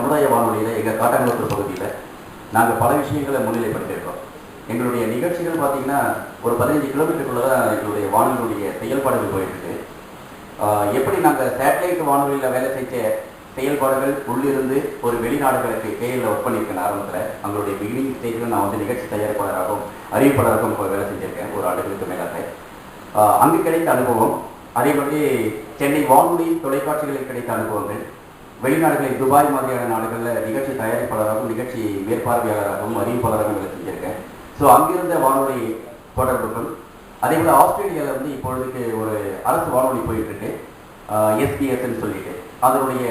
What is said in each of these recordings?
சமுதாய வானொலியில் எங்கள் காட்டாங்குளத்தூர் பகுதியில் நாங்கள் பல விஷயங்களை முன்னிலைப்படுத்தியிருக்கோம். எங்களுடைய நிகழ்ச்சிகள் பார்த்திங்கன்னா ஒரு 15 கிலோமீட்டருக்குள்ளே தான் எங்களுடைய வானொலியுடைய செயல்பாடுகள் போயிட்டுருக்கு. எப்படி நாங்கள் சேட்டலைட் வானொலியில் வேலை செஞ்ச செயல்பாடுகள் உள்ளிருந்து ஒரு வெளிநாடுகளுக்கு கேஎல்ல ஒர்க் பண்ணியிருக்கேன். ஆரம்பத்தில் அவங்களுடைய பிகினிங் ஸ்டேஜில் நான் வந்து நிகழ்ச்சி தயாரிப்பாளராகவும் அறிவிப்பாளராகவும் இப்போ வேலை செஞ்சுருக்கேன் ஒரு ஆண்டுகளுக்கு மேலாக. அங்கு கிடைத்த அனுபவம், அதே மாதிரி சென்னை வானொலி தொலைக்காட்சிகளில் கிடைத்த அனுபவங்கள், வெளிநாடுகளில் துபாய் மாதிரியான நாடுகளில் நிகழ்ச்சி தயாரிப்பாளராகவும் நிகழ்ச்சி மேற்பார்வையாளராகவும் அறிவிப்பாளராகவும் வேலை செஞ்சுருக்கேன். ஸோ அங்கிருந்த வானொலி தொடர்புகள், அதே போல் ஆஸ்திரேலியாவில் வந்து இப்பொழுதுக்கு ஒரு அரசு வானொலி போயிட்டுருக்கு, எஸ்பிஎஸ்ன்னு சொல்லிட்டு. அதனுடைய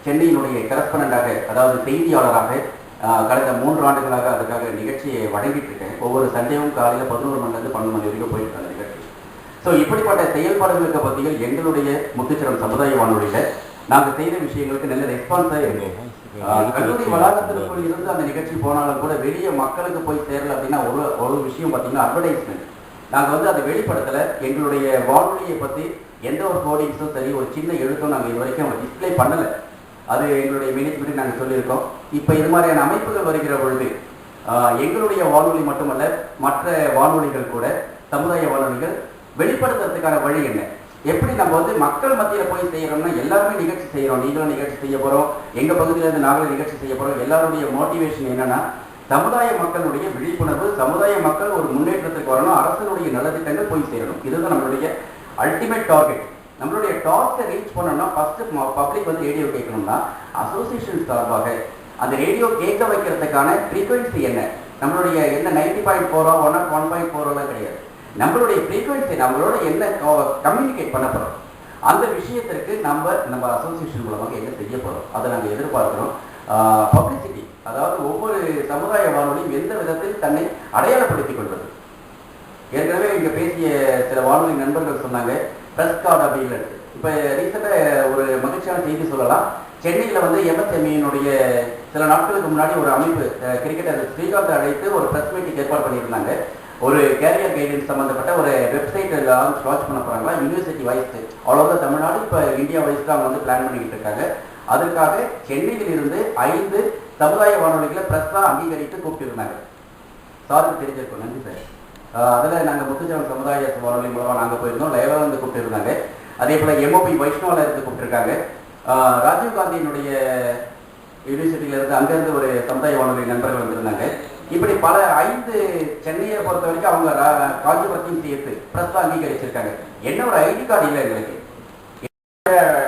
சென்னையினுடைய கரஸ்பாண்டண்டாக, அதாவது செய்தியாளராக கடந்த 3 ஆண்டுகளாக அதுக்காக நிகழ்ச்சியை வழங்கிட்டு இருக்கேன். ஒவ்வொரு சண்டேவும் காலையில் 11 மணிலேருந்து 12 மணி வரைக்கும் போயிட்டு இருக்க நிகழ்ச்சி. ஸோ இப்படிப்பட்ட செயல்பாடுகளுக்கு பற்றியில் எங்களுடைய முத்துச்சரம் சமுதாய வானொலியில் நாங்கள் செய்த விஷயங்களுக்கு நல்ல ரெஸ்பான்ஸாக இருந்தோம். கல்லூரி வளாகத்திற்குள் இருந்து அந்த நிகழ்ச்சி போனாலும் கூட வெளியே மக்களுக்கு போய் சேரல அப்படின்னா ஒரு விஷயம் பார்த்தீங்கன்னா அட்வர்டைஸ்மெண்ட். நாங்கள் வந்து அதை வெளிப்படுத்தலை. எங்களுடைய வானொலியை பற்றி எந்த ஒரு கோடிங்ஸும் சரி, ஒரு சின்ன எழுத்தும் நாங்கள் இது வரைக்கும் டிஸ்பிளே பண்ணலை. அது எங்களுடைய மேனேஜ்மெண்ட் நாங்கள் சொல்லியிருக்கோம். இப்போ இது மாதிரியான அமைப்புகள் வருகிற பொழுது எங்களுடைய வானொலி மட்டுமல்ல, மற்ற வானொலிகள் கூட, சமுதாய வானொலிகள் வெளிப்படுத்துறதுக்கான வழி என்ன, எப்படி நம்ம வந்து மக்கள் மத்தியில் போய் செய்கிறோம்னா, எல்லாருமே நிகழ்ச்சி செய்கிறோம், நீங்களும் நிகழ்ச்சி செய்ய போகிறோம், எங்கள் பகுதியிலேருந்து நாங்களும் நிகழ்ச்சி செய்ய போகிறோம். எல்லாருடைய மோட்டிவேஷன் என்னென்னா, சமுதாய மக்களுடைய விழிப்புணர்வு, சமுதாய மக்கள் ஒரு முன்னேற்றத்துக்கு வரணும், அரசனுடைய நலத்திட்டங்கள் போய் சேரணும். இதுதான் நம்மளுடைய அல்டிமேட் டார்கெட். நம்மளுடைய டார்கெட்டை ரீச் பண்ணணும்னா ஃபஸ்ட்டு பப்ளிக் வந்து ரேடியோ கேட்கணும்னா அசோசியேஷன் சார்பாக அந்த ரேடியோ கேட்க வைக்கிறதுக்கான ஃப்ரீக்வன்சி என்ன, நம்மளுடைய என்ன 90.4 101.4 கிடையாது. நம்மளுடைய ஃப்ரீக்வன்சி, நம்மளோட என்ன கம்யூனிகேட் பண்ண போகிறோம், அந்த விஷயத்திற்கு நம்ம அசோசியேஷன் மூலமாக என்ன செய்ய போகிறோம், அதை நாங்கள் எதிர்பார்க்கிறோம். பப்ளிசிட்டி, அதாவது ஒவ்வொரு சமுதாய வானொலியும் எந்த விதத்தில் தன்னை அடையாளப்படுத்திக் கொள்வது. ஏற்கனவே இங்கே பேசிய சில வானொலி நண்பர்கள் சொன்னாங்க ப்ரெஸ் கார்டு அப்படின்னு. இப்போ ரீசெண்டாக ஒரு மகிழ்ச்சியான செய்தி சொல்லலாம். சென்னையில் வந்து எம்எஸ்எம்இனுடைய சில நாட்களுக்கு முன்னாடி ஒரு அமைப்பு கிரிக்கெட்டர் ஸ்ரீகாந்த் அழைத்து ஒரு ப்ரெஸ் மீட்டிங் ஏற்பாடு பண்ணியிருந்தாங்க. ஒரு கேரியர் கைடன்ஸ் சம்மந்தப்பட்ட ஒரு வெப்சைட் லான்ச் பண்ண போகிறாங்களா, university wise all over Tamil Nadu, இப்போ இந்தியா வைஸ் தான் வந்து பிளான் பண்ணிக்கிட்டு இருக்காங்க. அதற்காக சென்னையில் இருந்து 5 சமுதாய வானொலிகளை ப்ரெஸ்ஸாக அங்கீகரித்து கூப்பிட்டுருந்தாங்க. சாருக்கு தெரிஞ்சிருக்கோம், நன்றி சார். அதில் நாங்கள் முத்துச்சரம் சமுதாய வானொலி மூலமாக நாங்கள் போயிருந்தோம். லைவாக வந்து கூப்பிட்டுருந்தாங்க. அதே போல் எம்ஓபி வைஷ்ணவில் இருந்து கூப்பிட்டுருக்காங்க. ராஜீவ்காந்தியினுடைய யூனிவர்சிட்டியிலேருந்து அங்கேருந்து ஒரு சமுதாய வானொலி நண்பர்கள் வந்திருந்தாங்க. இப்படி பல 5 சென்னையை பொறுத்த வரைக்கும் அவங்க காஞ்சிபுரத்தையும் சேர்த்து ப்ரெஸ்ஸாக அங்கீகரிச்சிருக்காங்க. என்ன ஒரு ஐடி கார்டு இல்லை எங்களுக்கு.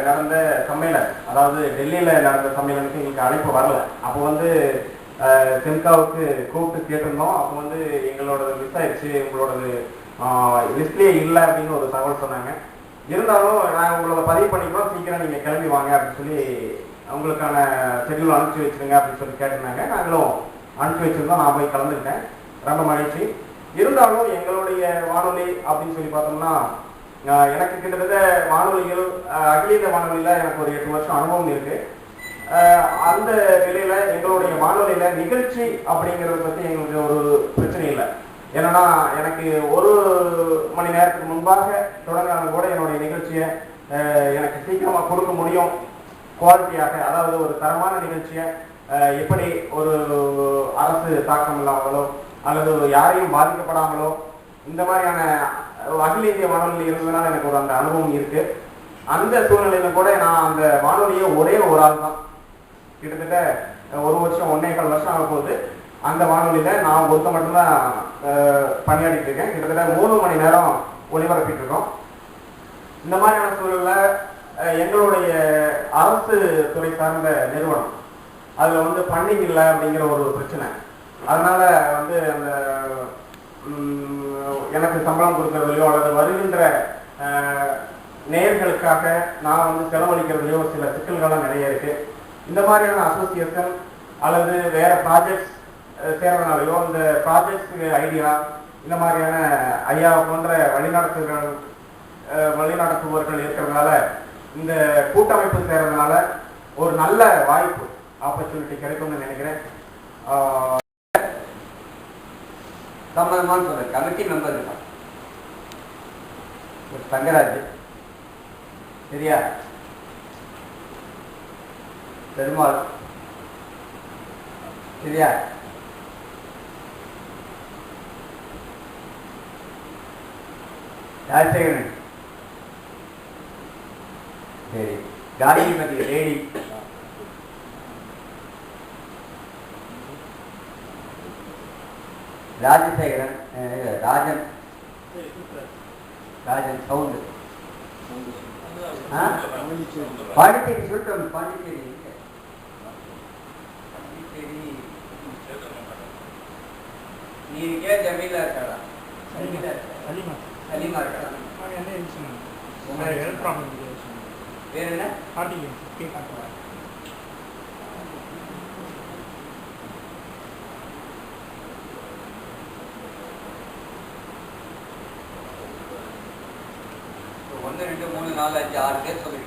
நடந்த சம்மேளன், அதாவது டெல்லியில் நடந்த சம்மேளனுக்கு எங்களுக்கு அழைப்பு வரல. அப்போ வந்து தென்காவுக்கு கூப்பிட்டு கேட்டிருந்தோம். அப்போ வந்து எங்களோட மிஸ் ஆயிடுச்சு, உங்களோடது லிஸ்ட்லேயே இல்லை அப்படின்னு ஒரு தகவல் சொன்னாங்க. இருந்தாலும் நாங்கள் உங்களோட பதிவு பண்ணிக்கிறோம், சீக்கிரம் நீங்கள் கிளம்பி வாங்க அப்படின்னு சொல்லி அவங்களுக்கான ஷெட்யூல் அனுப்பிச்சி வச்சுருங்க அப்படின்னு சொல்லி கேட்டிருந்தாங்க. நாங்களும் அனுப்பி வச்சுருந்தோம். நான் போய் கலந்துக்கிட்டேன், ரொம்ப மகிழ்ச்சி. இருந்தாலும் எங்களுடைய வானொலி அப்படின்னு சொல்லி பார்த்தோம்னா, எனக்கு கிட்டத்தட்ட வானொலிகள் அகில இந்திய வானொலியில் எனக்கு ஒரு 8 வருஷம் அனுபவம் இருக்குது. அந்த நிலையில் எங்களுடைய வானொலியில் நிகழ்ச்சி அப்படிங்கிறத பற்றி எங்களுக்கு ஒரு பிரச்சனை இல்லை. ஏன்னா எனக்கு 1 மணி நேரத்துக்கு முன்பாக தொடங்கினாலும் கூட என்னுடைய நிகழ்ச்சியை எனக்கு சீக்கிரமாக கொடுக்க முடியும், குவாலிட்டியாக. அதாவது ஒரு தரமான நிகழ்ச்சியை எப்படி ஒரு அரசு தாக்கம் இல்லாமலோ அல்லது யாரையும் பாதிக்கப்படாமலோ இந்த மாதிரியான அகில இந்திய வானொலி இருந்ததுனால எனக்கு ஒரு அந்த அனுபவம் இருக்கு. அந்த சூழ்நிலையில கூட நான் அந்த வானொலியை ஒரே ஒரு ஆள் தான், கிட்டத்தட்ட 1 வருஷம் 1.25 வருஷம் ஆக போகுது. அந்த வானொலியில நான் ஒருத்த மட்டும்தான் பணியாடிட்டு இருக்கேன். கிட்டத்தட்ட 3 மணி நேரம் ஒளிபரப்பிட்டு இருக்கோம். இந்த மாதிரியான சூழல்ல எங்களுடைய அரசு துறை சார்ந்த நிறுவனம் அதுல வந்து ஃபண்டிங் இல்லை அப்படிங்கிற ஒரு பிரச்சனை. அதனால வந்து அந்த எனக்கு சம்பளம் கொடுக்கறதுலையோ அல்லது வருகின்ற நேயர்களுக்காக நான் வந்து செலவழிக்கிறதுலையோ சில சிக்கல்கள்லாம் நிறைய இருக்கு. இந்த மாதிரியான அசோசியேஷன் அல்லது வேற ப்ராஜெக்ட்ஸ் சேர்றதுனாலையோ இந்த ப்ராஜெக்ட்ஸுக்கு ஐடியா இந்த மாதிரியான ஐயா போன்ற வழிநடத்துபவர்கள் இருக்கிறதுனால இந்த கூட்டமைப்பு சேர்றதுனால ஒரு நல்ல வாய்ப்பு ஆப்பர்ச்சுனிட்டி கிடைக்கும்னு நினைக்கிறேன். சம்பந்தமான சொல்றேன். கமிட்டி மெம்பர் இருக்கான் தங்கராஜ், சரியா, பெருமாள், சரியா? ராஜசேகரன். சரி. காந்திமதி லேடி. ராஜசேகரன். ராஜன். ராஜன் சவுண்டு. பாண்டிச்சேரி சொல்லிட்டோம். பாண்டிச்சேரி நீ இருக்கே ஜமீலா இருக்காடா? சலீமா இருக்காடா? வேற என்ன? ஒன்று 2 3 4 5 6 பேர் சொல்லிட்டு